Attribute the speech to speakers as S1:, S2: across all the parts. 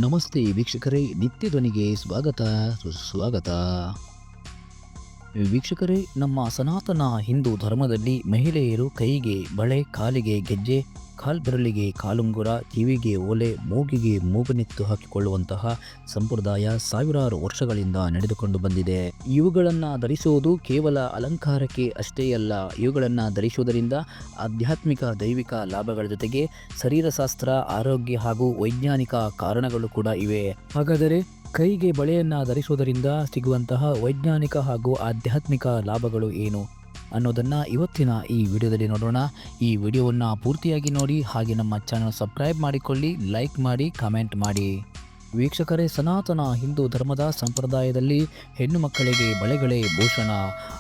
S1: ನಮಸ್ತೆ ವೀಕ್ಷಕರೇ, ನಿತ್ಯ ಧ್ವನಿಗೆ ಸ್ವಾಗತ ಸುಸ್ವಾಗತ. ವೀಕ್ಷಕರೇ, ನಮ್ಮ ಸನಾತನ ಹಿಂದೂ ಧರ್ಮದಲ್ಲಿ ಮಹಿಳೆಯರು ಕೈಗೆ ಬಳೆ, ಕಾಲಿಗೆ ಗೆಜ್ಜೆ, ಕಾಲ್ಬೆರಳಿಗೆ ಕಾಲುಂಗುರ, ಕಿವಿಗೆ ಓಲೆ, ಮೂಗಿಗೆ ಮೂಗುನೆತ್ತು ಹಾಕಿಕೊಳ್ಳುವಂತಹ ಸಂಪ್ರದಾಯ ಸಾವಿರಾರು ವರ್ಷಗಳಿಂದ ನಡೆದುಕೊಂಡು ಬಂದಿದೆ. ಇವುಗಳನ್ನು ಧರಿಸುವುದು ಕೇವಲ ಅಲಂಕಾರಕ್ಕೆ ಅಷ್ಟೇ ಅಲ್ಲ. ಇವುಗಳನ್ನು ಧರಿಸುವುದರಿಂದ ಆಧ್ಯಾತ್ಮಿಕ ದೈವಿಕ ಲಾಭಗಳ ಜೊತೆಗೆ ಶರೀರಶಾಸ್ತ್ರ, ಆರೋಗ್ಯ ಹಾಗೂ ವೈಜ್ಞಾನಿಕ ಕಾರಣಗಳು ಕೂಡ ಇವೆ. ಹಾಗಾದರೆ ಕೈಗೆ ಬಳೆಯನ್ನು ಧರಿಸುವುದರಿಂದ ಸಿಗುವಂತಹ ವೈಜ್ಞಾನಿಕ ಹಾಗೂ ಆಧ್ಯಾತ್ಮಿಕ ಲಾಭಗಳು ಏನು ಅನ್ನೋದನ್ನು ಇವತ್ತಿನ ಈ ವಿಡಿಯೋದಲ್ಲಿ ನೋಡೋಣ. ಈ ವಿಡಿಯೋವನ್ನು ಪೂರ್ತಿಯಾಗಿ ನೋಡಿ, ಹಾಗೆ ನಮ್ಮ ಚಾನಲ್ ಸಬ್ಸ್ಕ್ರೈಬ್ ಮಾಡಿಕೊಳ್ಳಿ, ಲೈಕ್ ಮಾಡಿ, ಕಾಮೆಂಟ್ ಮಾಡಿ. ವೀಕ್ಷಕರೇ, ಸನಾತನ ಹಿಂದೂ ಧರ್ಮದ ಸಂಪ್ರದಾಯದಲ್ಲಿ ಹೆಣ್ಣು ಮಕ್ಕಳಿಗೆ ಬಳೆಗಳೇ ಭೂಷಣ.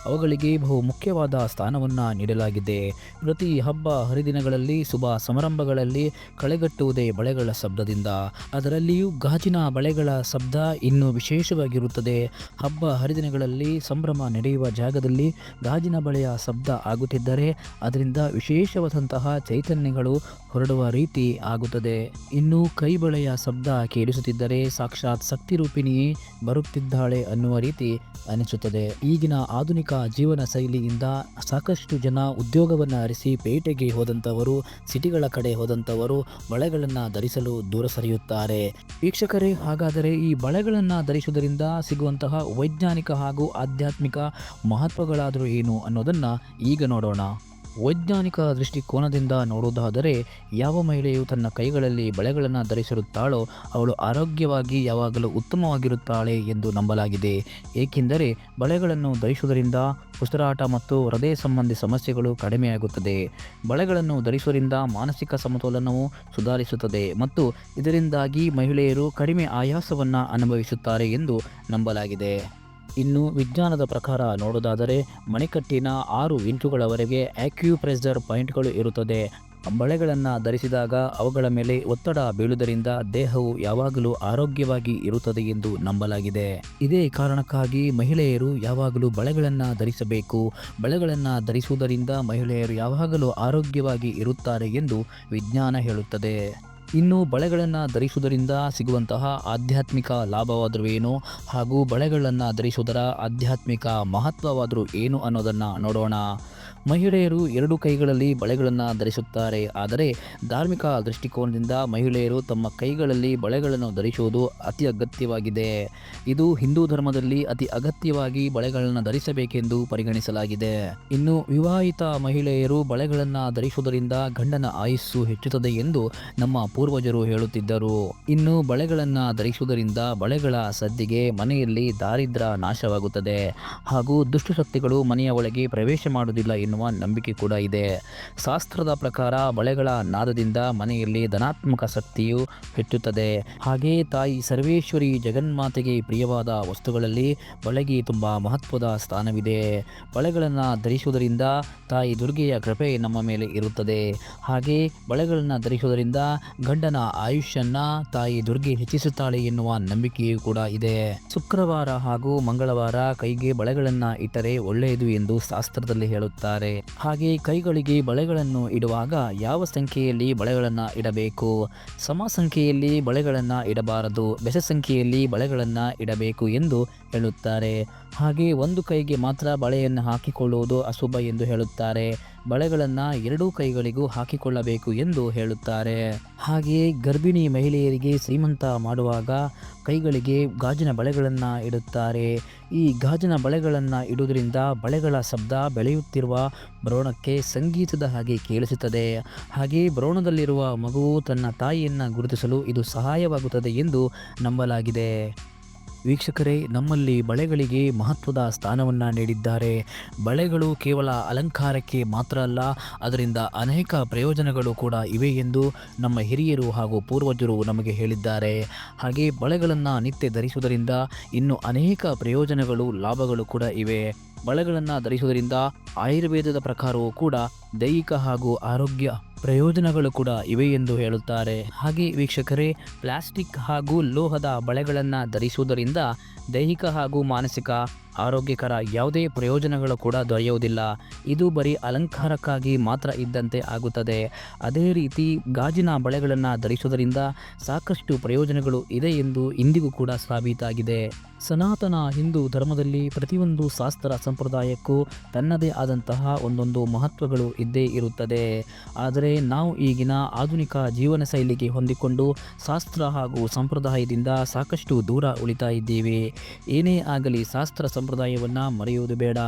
S1: ಅವುಗಳಿಗೆ ಬಹು ಮುಖ್ಯವಾದ ಸ್ಥಾನವನ್ನು ನೀಡಲಾಗಿದೆ. ಪ್ರತಿ ಹಬ್ಬ ಹರಿದಿನಗಳಲ್ಲಿ, ಶುಭ ಸಮಾರಂಭಗಳಲ್ಲಿ ಕಳೆಗಟ್ಟುವುದೇ ಬಳೆಗಳ ಶಬ್ದದಿಂದ. ಅದರಲ್ಲಿಯೂ ಗಾಜಿನ ಬಳೆಗಳ ಶಬ್ದ ಇನ್ನೂ ವಿಶೇಷವಾಗಿರುತ್ತದೆ. ಹಬ್ಬ ಹರಿದಿನಗಳಲ್ಲಿ ಸಂಭ್ರಮ ನಡೆಯುವ ಜಾಗದಲ್ಲಿ ಗಾಜಿನ ಬಳೆಯ ಶಬ್ದ ಆಗುತ್ತಿದ್ದರೆ ಅದರಿಂದ ವಿಶೇಷವಾದಂತಹ ಚೈತನ್ಯಗಳು ಹೊರಡುವ ರೀತಿ ಆಗುತ್ತದೆ. ಇನ್ನು ಕೈ ಬಳೆಯ ಶಬ್ದ ಕೇಳಿಸುತ್ತಿದ್ದರೆ ಸಾಕ್ಷಾತ್ ಶಕ್ತಿ ರೂಪಿಣಿಯೇ ಬರುತ್ತಿದ್ದಾಳೆ ಅನ್ನುವ ರೀತಿ ಅನಿಸುತ್ತದೆ. ಈಗಿನ ಆಧುನಿಕ ಜೀವನ ಶೈಲಿಯಿಂದ ಸಾಕಷ್ಟು ಜನ ಉದ್ಯೋಗವನ್ನು ಅರಿಸಿ ಪೇಟೆಗೆ ಹೋದಂಥವರು, ಸಿಟಿಗಳ ಕಡೆ ಹೋದಂಥವರು ಬಳೆಗಳನ್ನು ಧರಿಸಲು ದೂರ ಸರಿಯುತ್ತಾರೆ. ವೀಕ್ಷಕರೇ, ಹಾಗಾದರೆ ಈ ಬಳೆಗಳನ್ನು ಧರಿಸುವುದರಿಂದ ಸಿಗುವಂತಹ ವೈಜ್ಞಾನಿಕ ಹಾಗೂ ಆಧ್ಯಾತ್ಮಿಕ ಮಹತ್ವಗಳಾದರೂ ಏನು ಅನ್ನೋದನ್ನು ಈಗ ನೋಡೋಣ. ವೈಜ್ಞಾನಿಕ ದೃಷ್ಟಿಕೋನದಿಂದ ನೋಡುವುದಾದರೆ, ಯಾವ ಮಹಿಳೆಯು ತನ್ನ ಕೈಗಳಲ್ಲಿ ಬಳೆಗಳನ್ನು ಧರಿಸಿರುತ್ತಾಳೋ ಅವಳು ಆರೋಗ್ಯವಾಗಿ ಯಾವಾಗಲೂ ಉತ್ತಮವಾಗಿರುತ್ತಾಳೆ ಎಂದು ನಂಬಲಾಗಿದೆ. ಏಕೆಂದರೆ ಬಳೆಗಳನ್ನು ಧರಿಸುವುದರಿಂದ ಉಸಿರಾಟ ಮತ್ತು ಹೃದಯ ಸಂಬಂಧಿ ಸಮಸ್ಯೆಗಳು ಕಡಿಮೆಯಾಗುತ್ತದೆ. ಬಳೆಗಳನ್ನು ಧರಿಸುವುದರಿಂದ ಮಾನಸಿಕ ಸಮತೋಲನವು ಸುಧಾರಿಸುತ್ತದೆ ಮತ್ತು ಇದರಿಂದಾಗಿ ಮಹಿಳೆಯರು ಕಡಿಮೆ ಆಯಾಸವನ್ನು ಅನುಭವಿಸುತ್ತಾರೆ ಎಂದು ನಂಬಲಾಗಿದೆ. ಇನ್ನು ವಿಜ್ಞಾನದ ಪ್ರಕಾರ ನೋಡೋದಾದರೆ, ಮಣಿಕಟ್ಟಿನ 6 ಇಂಚುಗಳವರೆಗೆ ಆಕ್ಯುಪ್ರೆಷರ್ ಪಾಯಿಂಟ್ಗಳು ಇರುತ್ತದೆ. ಬಳೆಗಳನ್ನು ಧರಿಸಿದಾಗ ಅವುಗಳ ಮೇಲೆ ಒತ್ತಡ ಬೀಳುವುದರಿಂದ ದೇಹವು ಯಾವಾಗಲೂ ಆರೋಗ್ಯವಾಗಿ ಇರುತ್ತದೆ ಎಂದು ನಂಬಲಾಗಿದೆ. ಇದೇ ಕಾರಣಕ್ಕಾಗಿ ಮಹಿಳೆಯರು ಯಾವಾಗಲೂ ಬಳೆಗಳನ್ನು ಧರಿಸಬೇಕು. ಬಳೆಗಳನ್ನು ಧರಿಸುವುದರಿಂದ ಮಹಿಳೆಯರು ಯಾವಾಗಲೂ ಆರೋಗ್ಯವಾಗಿ ಇರುತ್ತಾರೆ ಎಂದು ವಿಜ್ಞಾನ ಹೇಳುತ್ತದೆ. ಇನ್ನು ಬಳೆಗಳನ್ನು ಧರಿಸುವುದರಿಂದ ಸಿಗುವಂತಹ ಆಧ್ಯಾತ್ಮಿಕ ಲಾಭವಾದರೂ ಏನು, ಹಾಗೂ ಬಳೆಗಳನ್ನು ಧರಿಸುವುದರ ಆಧ್ಯಾತ್ಮಿಕ ಮಹತ್ವವಾದರೂ ಏನು ಅನ್ನೋದನ್ನು ನೋಡೋಣ. ಮಹಿಳೆಯರು 2 ಕೈಗಳಲ್ಲಿ ಬಳೆಗಳನ್ನು ಧರಿಸುತ್ತಾರೆ. ಆದರೆ ಧಾರ್ಮಿಕ ದೃಷ್ಟಿಕೋನದಿಂದ ಮಹಿಳೆಯರು ತಮ್ಮ ಕೈಗಳಲ್ಲಿ ಬಳೆಗಳನ್ನು ಧರಿಸುವುದು ಅತಿ ಅಗತ್ಯವಾಗಿದೆ. ಇದು ಹಿಂದೂ ಧರ್ಮದಲ್ಲಿ ಅತಿ ಅಗತ್ಯವಾಗಿ ಬಳೆಗಳನ್ನು ಧರಿಸಬೇಕೆಂದು ಪರಿಗಣಿಸಲಾಗಿದೆ. ಇನ್ನು ವಿವಾಹಿತ ಮಹಿಳೆಯರು ಬಳೆಗಳನ್ನು ಧರಿಸುವುದರಿಂದ ಗಂಡನ ಆಯುಸ್ಸು ಹೆಚ್ಚುತ್ತದೆ ಎಂದು ನಮ್ಮ ಪೂರ್ವಜರು ಹೇಳುತ್ತಿದ್ದರು. ಇನ್ನು ಬಳೆಗಳನ್ನು ಧರಿಸುವುದರಿಂದ ಬಳೆಗಳ ಸದ್ದಿಗೆ ಮನೆಯಲ್ಲಿ ದಾರಿದ್ರ್ಯ ನಾಶವಾಗುತ್ತದೆ ಹಾಗೂ ದುಷ್ಟಶಕ್ತಿಗಳು ಮನೆಯ ಒಳಗೆ ಪ್ರವೇಶ ಮಾಡುವುದಿಲ್ಲ ಎನ್ನುವ ನಂಬಿಕೆ ಕೂಡ ಇದೆ. ಶಾಸ್ತ್ರದ ಪ್ರಕಾರ ಬಳೆಗಳ ನಾದದಿಂದ ಮನೆಯಲ್ಲಿ ಧನಾತ್ಮಕ ಶಕ್ತಿಯು ಹೆಚ್ಚುತ್ತದೆ. ಹಾಗೆಯೇ ತಾಯಿ ಸರ್ವೇಶ್ವರಿ ಜಗನ್ಮಾತೆಗೆ ಪ್ರಿಯವಾದ ವಸ್ತುಗಳಲ್ಲಿ ಬಳೆಗೆ ತುಂಬ ಮಹತ್ವದ ಸ್ಥಾನವಿದೆ. ಬಳೆಗಳನ್ನು ಧರಿಸುವುದರಿಂದ ತಾಯಿ ದುರ್ಗೆಯ ಕೃಪೆ ನಮ್ಮ ಮೇಲೆ ಇರುತ್ತದೆ. ಹಾಗೆ ಬಳೆಗಳನ್ನು ಧರಿಸುವುದರಿಂದ ಗಂಡನ ಆಯುಷ್ಯನ್ನ ತಾಯಿ ದುರ್ಗೆ ಹೆಚ್ಚಿಸುತ್ತಾಳೆ ಎನ್ನುವ ನಂಬಿಕೆಯೂ ಕೂಡ ಇದೆ. ಶುಕ್ರವಾರ ಹಾಗೂ ಮಂಗಳವಾರ ಕೈಗೆ ಬಳೆಗಳನ್ನು ಇಟ್ಟರೆ ಒಳ್ಳೆಯದು ಎಂದು ಶಾಸ್ತ್ರದಲ್ಲಿ ಹೇಳುತ್ತಾರೆ. ಹಾಗೆ ಕೈಗಳಿಗೆ ಬಳೆಗಳನ್ನು ಇಡುವಾಗ ಯಾವ ಸಂಖ್ಯೆಯಲ್ಲಿ ಬಳೆಗಳನ್ನು ಇಡಬೇಕು? ಸಮ ಸಂಖ್ಯೆಯಲ್ಲಿ ಬಳೆಗಳನ್ನು ಇಡಬಾರದು, ಬೆಸ ಸಂಖ್ಯೆಯಲ್ಲಿ ಬಳೆಗಳನ್ನು ಇಡಬೇಕು ಎಂದು ಹೇಳುತ್ತಾರೆ. ಹಾಗೆ ಒಂದು ಕೈಗೆ ಮಾತ್ರ ಬಳೆಯನ್ನು ಹಾಕಿಕೊಳ್ಳುವುದು ಅಶುಭ ಎಂದು ಹೇಳುತ್ತಾರೆ. ಬಳೆಗಳನ್ನು 2 ಕೈಗಳಿಗೂ ಹಾಕಿಕೊಳ್ಳಬೇಕು ಎಂದು ಹೇಳುತ್ತಾರೆ. ಹಾಗೆಯೇ ಗರ್ಭಿಣಿ ಮಹಿಳೆಯರಿಗೆ ಶ್ರೀಮಂತ ಮಾಡುವಾಗ ಕೈಗಳಿಗೆ ಗಾಜಿನ ಬಳೆಗಳನ್ನು ಇಡುತ್ತಾರೆ. ಈ ಗಾಜಿನ ಬಳೆಗಳನ್ನು ಇಡುವುದರಿಂದ ಬಳೆಗಳ ಶಬ್ದ ಬೆಳೆಯುತ್ತಿರುವ ಭ್ರೂಣಕ್ಕೆ ಸಂಗೀತದ ಹಾಗೆ ಕೇಳಿಸುತ್ತದೆ. ಹಾಗೆಯೇ ಭ್ರೂಣದಲ್ಲಿರುವ ಮಗುವು ತನ್ನ ತಾಯಿಯನ್ನು ಗುರುತಿಸಲು ಇದು ಸಹಾಯವಾಗುತ್ತದೆ ಎಂದು ನಂಬಲಾಗಿದೆ. ವೀಕ್ಷಕರೇ, ನಮ್ಮಲ್ಲಿ ಬಳೆಗಳಿಗೆ ಮಹತ್ವದ ಸ್ಥಾನವನ್ನು ನೀಡಿದ್ದಾರೆ. ಬಳೆಗಳು ಕೇವಲ ಅಲಂಕಾರಕ್ಕೆ ಮಾತ್ರ ಅಲ್ಲ, ಅದರಿಂದ ಅನೇಕ ಪ್ರಯೋಜನಗಳು ಕೂಡ ಇವೆ ಎಂದು ನಮ್ಮ ಹಿರಿಯರು ಹಾಗೂ ಪೂರ್ವಜರು ನಮಗೆ ಹೇಳಿದ್ದಾರೆ. ಹಾಗೆ ಬಳೆಗಳನ್ನು ನಿತ್ಯ ಧರಿಸುವುದರಿಂದ ಇನ್ನೂ ಅನೇಕ ಪ್ರಯೋಜನಗಳು, ಲಾಭಗಳು ಕೂಡ ಇವೆ. ಬಳೆಗಳನ್ನು ಧರಿಸುವುದರಿಂದ ಆಯುರ್ವೇದದ ಪ್ರಕಾರವೂ ಕೂಡ ದೈಹಿಕ ಹಾಗೂ ಆರೋಗ್ಯ ಪ್ರಯೋಜನಗಳು ಕೂಡ ಇವೆ ಎಂದು ಹೇಳುತ್ತಾರೆ. ಹಾಗೆ ವೀಕ್ಷಕರೇ, ಪ್ಲಾಸ್ಟಿಕ್ ಹಾಗೂ ಲೋಹದ ಬಳೆಗಳನ್ನು ಧರಿಸುವುದರಿಂದ ದೈಹಿಕ ಹಾಗೂ ಮಾನಸಿಕ ಆರೋಗ್ಯಕರ ಯಾವುದೇ ಪ್ರಯೋಜನಗಳು ಕೂಡ ದೊರೆಯುವುದಿಲ್ಲ. ಇದು ಬರೀ ಅಲಂಕಾರಕ್ಕಾಗಿ ಮಾತ್ರ ಇದ್ದಂತೆ ಆಗುತ್ತದೆ. ಅದೇ ರೀತಿ ಗಾಜಿನ ಬಳೆಗಳನ್ನು ಧರಿಸುವುದರಿಂದ ಸಾಕಷ್ಟು ಪ್ರಯೋಜನಗಳು ಇದೆ ಎಂದು ಇಂದಿಗೂ ಕೂಡ ಸಾಬೀತಾಗಿದೆ. ಸನಾತನ ಹಿಂದೂ ಧರ್ಮದಲ್ಲಿ ಪ್ರತಿಯೊಂದು ಶಾಸ್ತ್ರ ಸಂಪ್ರದಾಯಕ್ಕೂ ತನ್ನದೇ ಆದಂತಹ ಒಂದೊಂದು ಮಹತ್ವಗಳು ಇದ್ದೇ ಇರುತ್ತದೆ. ಆದರೆ ನಾವು ಈಗಿನ ಆಧುನಿಕ ಜೀವನ ಶೈಲಿಗೆ ಹೊಂದಿಕೊಂಡು ಶಾಸ್ತ್ರ ಹಾಗೂ ಸಂಪ್ರದಾಯದಿಂದ ಸಾಕಷ್ಟು ದೂರ ಉಳಿತಾ ಇದ್ದೀವಿ. ಏನೇ ಆಗಲಿ ಶಾಸ್ತ್ರ ಸಂಪ್ರದಾಯವನ್ನು ಮರೆಯುವುದು ಬೇಡ.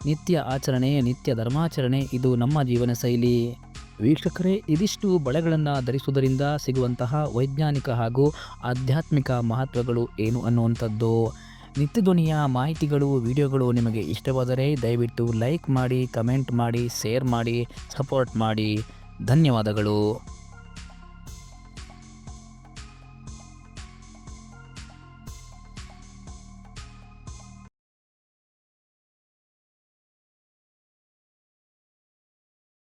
S1: ನಿತ್ಯ ಆಚರಣೆ, ನಿತ್ಯ ಧರ್ಮಾಚರಣೆ ಇದು ನಮ್ಮ ಜೀವನ ಶೈಲಿ. ವೀಕ್ಷಕರೇ, ಇದಿಷ್ಟು ಬಳೆಗಳನ್ನು ಧರಿಸುವುದರಿಂದ ಸಿಗುವಂತಹ ವೈಜ್ಞಾನಿಕ ಹಾಗೂ ಆಧ್ಯಾತ್ಮಿಕ ಮಹತ್ವಗಳು ಏನು ಅನ್ನುವಂಥದ್ದು. ನಿತ್ಯಧ್ವನಿಯ ಮಾಹಿತಿಗಳು, ವಿಡಿಯೋಗಳು ನಿಮಗೆ ಇಷ್ಟವಾದರೆ ದಯವಿಟ್ಟು ಲೈಕ್ ಮಾಡಿ, ಕಮೆಂಟ್ ಮಾಡಿ, ಶೇರ್ ಮಾಡಿ, ಸಪೋರ್ಟ್ ಮಾಡಿ. ಧನ್ಯವಾದಗಳು.